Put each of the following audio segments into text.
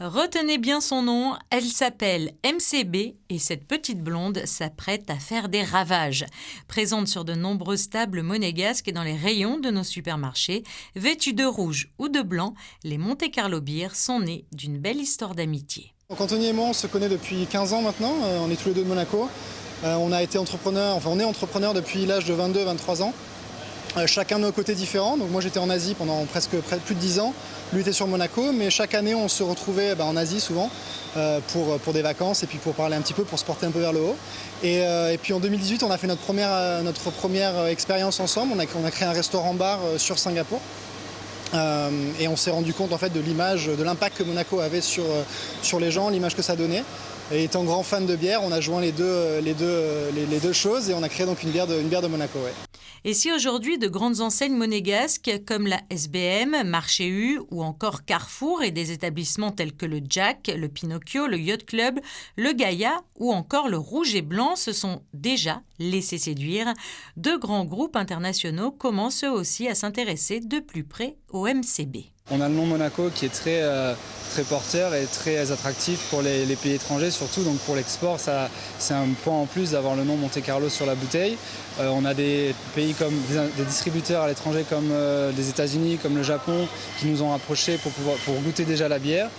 Retenez bien son nom, elle s'appelle MCB et cette petite blonde s'apprête à faire des ravages. Présente sur de nombreuses tables monégasques et dans les rayons de nos supermarchés, vêtue de rouge ou de blanc, les Monte Carlo Beer sont nés d'une belle histoire d'amitié. Donc Anthony et moi, on se connaît depuis 15 ans maintenant, on est tous les deux de Monaco. On est entrepreneurs depuis l'âge de 22-23 ans. Chacun de nos côtés différents. Donc moi j'étais en Asie pendant plus de 10 ans, lui était sur Monaco, mais chaque année on se retrouvait en Asie souvent pour des vacances et puis pour parler un petit peu, pour se porter un peu vers le haut. Et puis en 2018 on a fait notre première expérience ensemble, on a créé un restaurant-bar sur Singapour. Et on s'est rendu compte en fait de l'image, de l'impact que Monaco avait sur les gens, l'image que ça donnait. Et étant grand fan de bière, on a joint les deux choses et on a créé donc une bière de Monaco. Ouais. Et si aujourd'hui de grandes enseignes monégasques comme la SBM, Marché U ou encore Carrefour et des établissements tels que le Jack, le Pinocchio, le Yacht Club, le Gaïa ou encore le Rouge et Blanc se sont déjà laissés séduire, de grands groupes internationaux commencent eux aussi à s'intéresser de plus près au MCB. On a le nom Monaco qui est très porteur et très attractif pour les pays étrangers, surtout donc pour l'export. C'est un point en plus d'avoir le nom Monte Carlo sur la bouteille. On a des pays comme des distributeurs à l'étranger comme les États-Unis, comme le Japon, qui nous ont approchés pour goûter déjà la bière,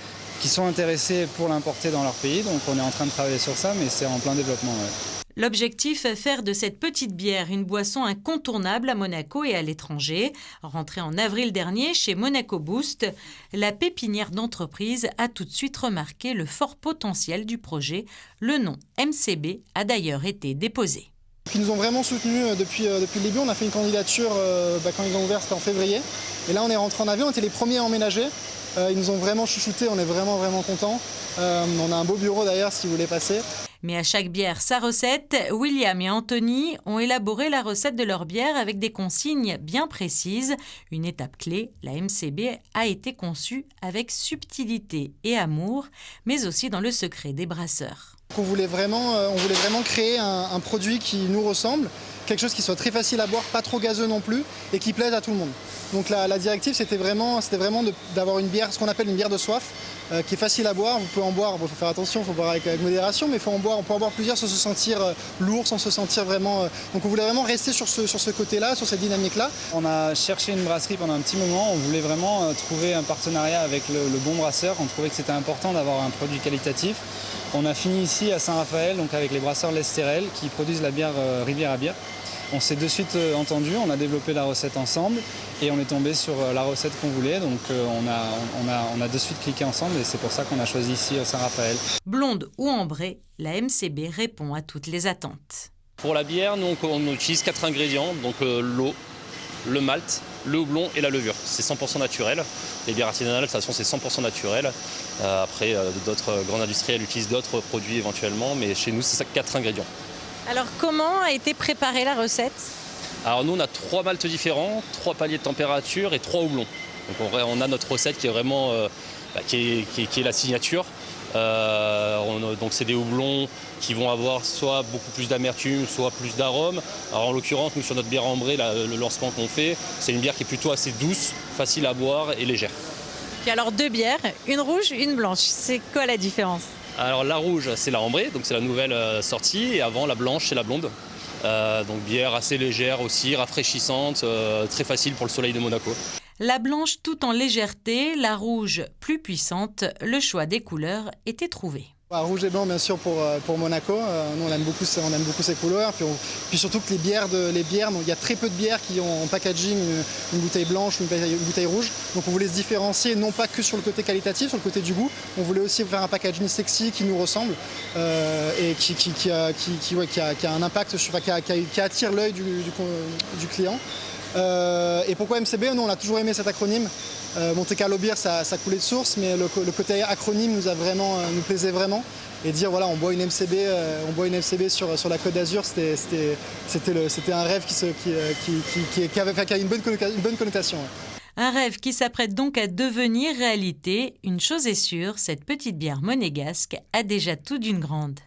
qui sont intéressés pour l'importer dans leur pays. Donc on est en train de travailler sur ça, mais c'est en plein développement. Ouais. L'objectif est faire de cette petite bière une boisson incontournable à Monaco et à l'étranger. Rentrée en avril dernier chez Monaco Boost, la pépinière d'entreprise a tout de suite remarqué le fort potentiel du projet. Le nom MCB a d'ailleurs été déposé. Ils nous ont vraiment soutenus depuis le début. On a fait une candidature quand ils ont ouvert, c'était en février. Et là on est rentré en avion, on était les premiers à emménager. Ils nous ont vraiment chouchoutés, on est vraiment contents. On a un beau bureau d'ailleurs si vous voulez passer. Mais à chaque bière, sa recette. William et Anthony ont élaboré la recette de leur bière avec des consignes bien précises. Une étape clé, la MCB a été conçue avec subtilité et amour, mais aussi dans le secret des brasseurs. On voulait vraiment créer un produit qui nous ressemble, quelque chose qui soit très facile à boire, pas trop gazeux non plus, et qui plaise à tout le monde. Donc la directive, c'était vraiment d'avoir une bière, ce qu'on appelle une bière de soif, qui est facile à boire. Vous pouvez en boire, il faut faire attention, il faut boire avec modération, mais on peut en boire plusieurs sans se sentir lourd, sans se sentir vraiment... Donc on voulait vraiment rester sur ce côté-là, sur cette dynamique-là. On a cherché une brasserie pendant un petit moment, on voulait vraiment trouver un partenariat avec le bon brasseur, on trouvait que c'était important d'avoir un produit qualitatif. On a fini ici à Saint-Raphaël, donc avec les brasseurs L'Estérel qui produisent la bière Rivière à Bière. On s'est de suite entendu, on a développé la recette ensemble et on est tombé sur la recette qu'on voulait. Donc on a de suite cliqué ensemble et c'est pour ça qu'on a choisi ici Saint-Raphaël. Blonde ou ambrée, la MCB répond à toutes les attentes. Pour la bière, nous, on utilise 4 ingrédients, donc l'eau, le malt, le houblon et la levure. C'est 100% naturel. Les bières artisanales, de toute façon, c'est 100% naturel. Après, d'autres grands industriels utilisent d'autres produits éventuellement, mais chez nous, c'est ça 4 ingrédients. Alors, comment a été préparée la recette ? Alors nous, on a 3 maltes différents, 3 paliers de température et 3 houblons. Donc on a notre recette qui est vraiment qui est la signature. Donc c'est des houblons qui vont avoir soit beaucoup plus d'amertume, soit plus d'arôme. Alors en l'occurrence, nous sur notre bière ambrée, le lancement qu'on fait, c'est une bière qui est plutôt assez douce, facile à boire et légère. Et alors 2 bières, une rouge, une blanche. C'est quoi la différence ? Alors la rouge, c'est la ambrée, donc c'est la nouvelle sortie, et avant la blanche, c'est la blonde. Donc bière assez légère aussi, rafraîchissante, très facile pour le soleil de Monaco. La blanche tout en légèreté, la rouge plus puissante, le choix des couleurs était trouvé. Rouge et blanc bien sûr pour Monaco, nous on aime beaucoup ces couleurs, puis surtout que les bières, il y a très peu de bières qui ont en packaging une bouteille blanche ou une bouteille rouge, donc on voulait se différencier non pas que sur le côté qualitatif, sur le côté du goût, on voulait aussi faire un packaging sexy qui nous ressemble et qui a un impact, qui attire l'œil du client. Et pourquoi MCB ? Nous on a toujours aimé cet acronyme. Monte Carlo Beer, ça coulait de source, mais le côté acronyme nous plaisait vraiment. Et dire voilà, on boit une MCB sur la Côte d'Azur, c'était un rêve qui avait une bonne connotation. Ouais. Un rêve qui s'apprête donc à devenir réalité. Une chose est sûre, cette petite bière monégasque a déjà tout d'une grande.